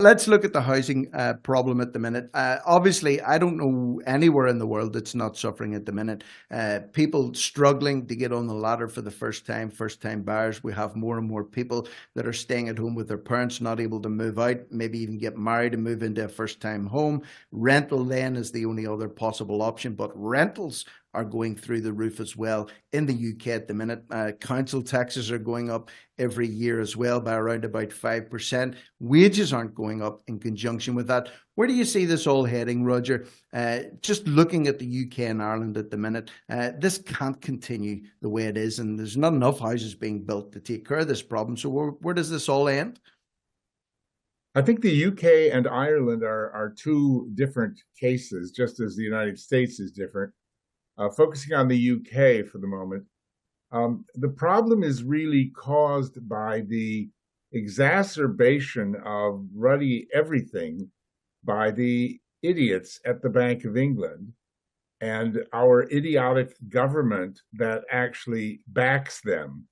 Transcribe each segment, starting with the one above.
Let's look at the housing problem at the minute. Obviously, I don't know anywhere in the world that's not suffering at the minute. People struggling to get on the ladder for the first time buyers. We have more and more people that are staying at home with their parents, not able to move out, maybe even get married and move into a first time home. Rental then is the only other possible option, but rentals are going through the roof as well in the UK at the minute. Council taxes are going up every year as well by around about 5%. Wages aren't going up in conjunction with that. Where do you see this all heading, Roger? Just looking at the UK and Ireland at the minute, this can't continue the way it is, and there's not enough houses being built to take care of this problem. So where does this all end? I think the UK and Ireland are two different cases, just as the United States is different. Focusing on the UK for the moment, the problem is really caused by the exacerbation of ruddy everything by the idiots at the Bank of England and our idiotic government that actually backs them.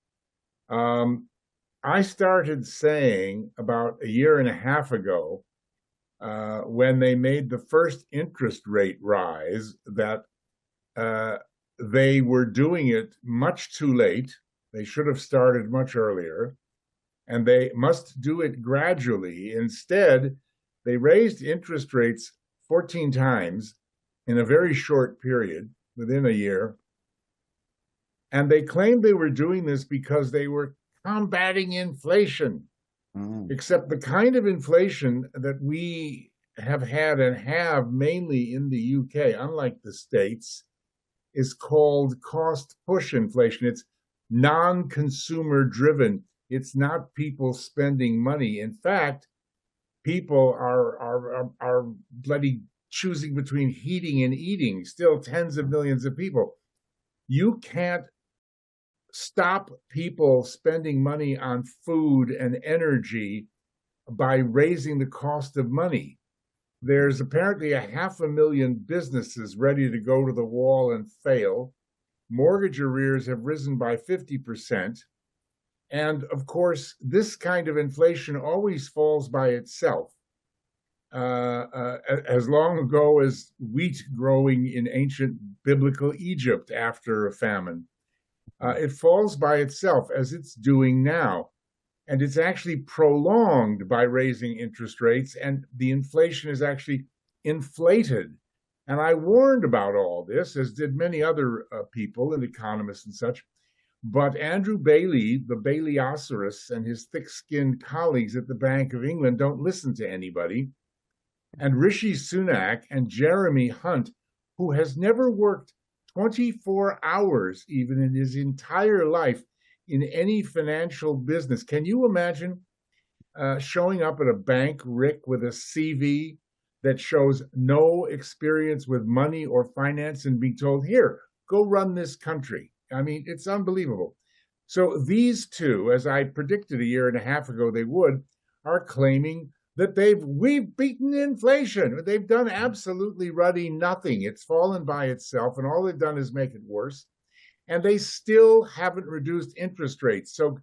I started saying about a year and a half ago, when they made the first interest rate rise, that they were doing it much too late. They should have started much earlier, and they must do it gradually. Instead, they raised interest rates 14 times in a very short period, within a year. And they claimed they were doing this because they were combating inflation. Except the kind of inflation that we have had and have mainly in the UK, unlike the States, is called cost push inflation. It's non-consumer driven. It's not people spending money. In fact, people are bloody choosing between heating and eating, still tens of millions of people. You can't stop people spending money on food and energy by raising the cost of money. There's apparently 500,000 businesses ready to go to the wall and fail. Mortgage arrears have risen by 50%. And of course, this kind of inflation always falls by itself. As long ago as wheat growing in ancient biblical Egypt after a famine. It falls by itself, as it's doing now. And it's actually prolonged by raising interest rates, and the inflation is actually inflated. And I warned about all this, as did many other people and economists and such. But Andrew Bailey, the Baileyosauros, and his thick-skinned colleagues at the Bank of England don't listen to anybody. And Rishi Sunak and Jeremy Hunt, who has never worked 24 hours even in his entire life in any financial business. Can you imagine showing up at a bank, Rick, with a CV that shows no experience with money or finance and being told, here, go run this country? I mean, it's unbelievable. So these two, as I predicted a year and a half ago they would, are claiming that we've beaten inflation. They've done absolutely ruddy nothing. It's fallen by itself, and all they've done is make it worse. And they still haven't reduced interest rates. So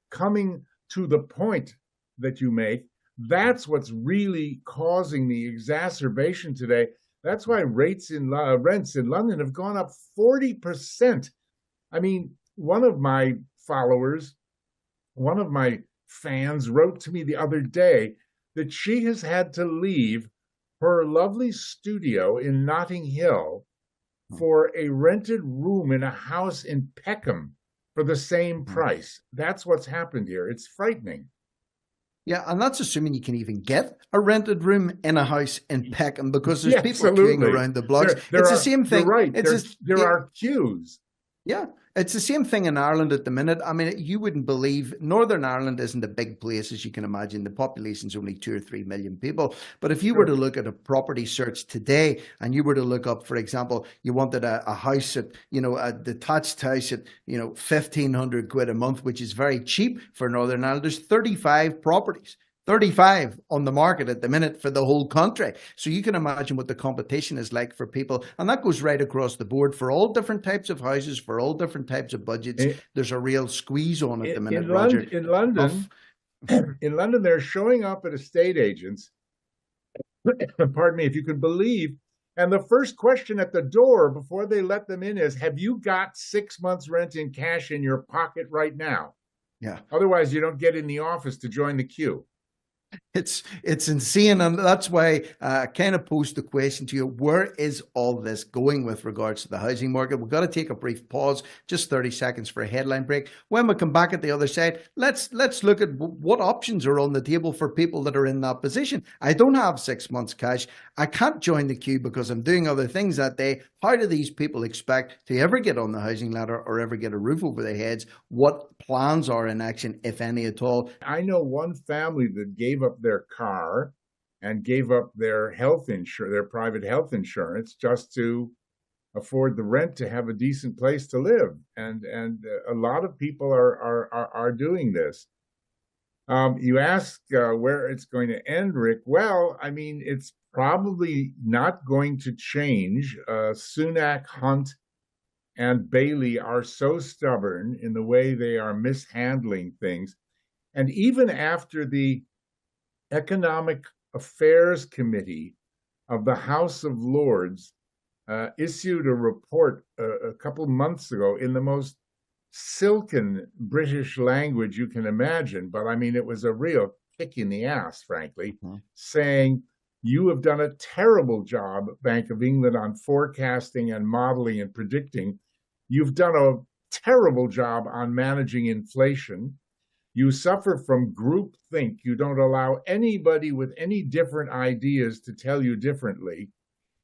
coming to the point that you make, that's what's really causing the exacerbation today. That's why rents in London have gone up 40%. I mean, one of my fans wrote to me the other day that she has had to leave her lovely studio in Notting Hill for a rented room in a house in Peckham for the same price. That's what's happened here. It's frightening. Yeah, and that's assuming you can even get a rented room in a house in Peckham, because there's people absolutely. queuing around the blocks. It's the same thing. You're right. There are queues. Yeah, it's the same thing in Ireland at the minute. I mean, you wouldn't believe Northern Ireland isn't a big place, as you can imagine. The population's only 2 or 3 million people. But if you were to look at a property search today, and you were to look up, for example, you wanted a house at, a detached house at, 1,500 quid a month, which is very cheap for Northern Ireland. There's 35 properties. 35 on the market at the minute for the whole country. So you can imagine what the competition is like for people. And that goes right across the board for all different types of houses, for all different types of budgets. There's a real squeeze on at the minute, Roger. In London, they're showing up at estate agents pardon me, if you can believe. And the first question at the door before they let them in is, have you got 6 months rent in cash in your pocket right now? Yeah. Otherwise, you don't get in the office to join the queue. It's insane, and that's why I kind of posed the question to you: where is all this going with regards to the housing market? We've got to take a brief pause, just 30 seconds for a headline break. When we come back at the other side, let's look at what options are on the table for people that are in that position. I don't have 6 months cash. I can't join the queue because I'm doing other things that day. How do these people expect to ever get on the housing ladder or ever get a roof over their heads? What plans are in action, if any at all? I know one family that gave up their car and gave up their health insurance, their private health insurance, just to afford the rent to have a decent place to live. And a lot of people are doing this. You ask where it's going to end, Rick. Well, I mean, it's probably not going to change. Sunak, Hunt, and Bailey are so stubborn in the way they are mishandling things. And even after the Economic Affairs Committee of the House of Lords issued a report a couple months ago in the most silken British language you can imagine, but I mean, it was a real kick in the ass, frankly, saying, you have done a terrible job, Bank of England, on forecasting and modeling and predicting. You've done a terrible job on managing inflation. You suffer from groupthink. You don't allow anybody with any different ideas to tell you differently.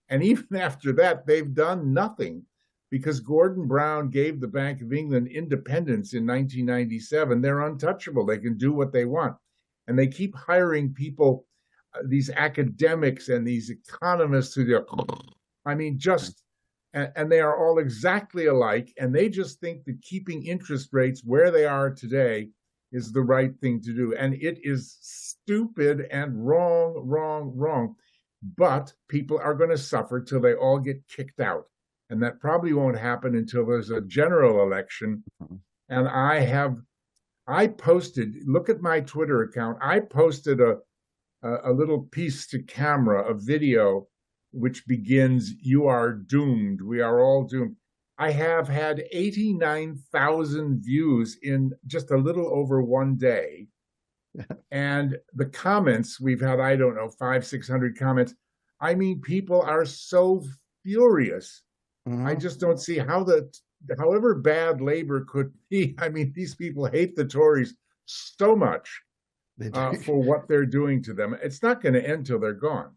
And even after that, they've done nothing, because Gordon Brown gave the Bank of England independence in 1997. They're untouchable. They can do what they want. And they keep hiring people, these academics and these economists who do, I mean, just, and they are all exactly alike. And they just think that keeping interest rates where they are today is the right thing to do. And it is stupid and wrong, wrong, wrong. But people are going to suffer till they all get kicked out. And that probably won't happen until there's a general election. And I posted, look at my Twitter account, I posted a little piece to camera, a video, which begins, "You are doomed. We are all doomed." I have had 89,000 views in just a little over one day. And the comments, we've had, I don't know, 500-600 comments. I mean, people are so furious. I just don't see how however bad Labor could be. I mean, these people hate the Tories so much for what they're doing to them. It's not going to end till they're gone.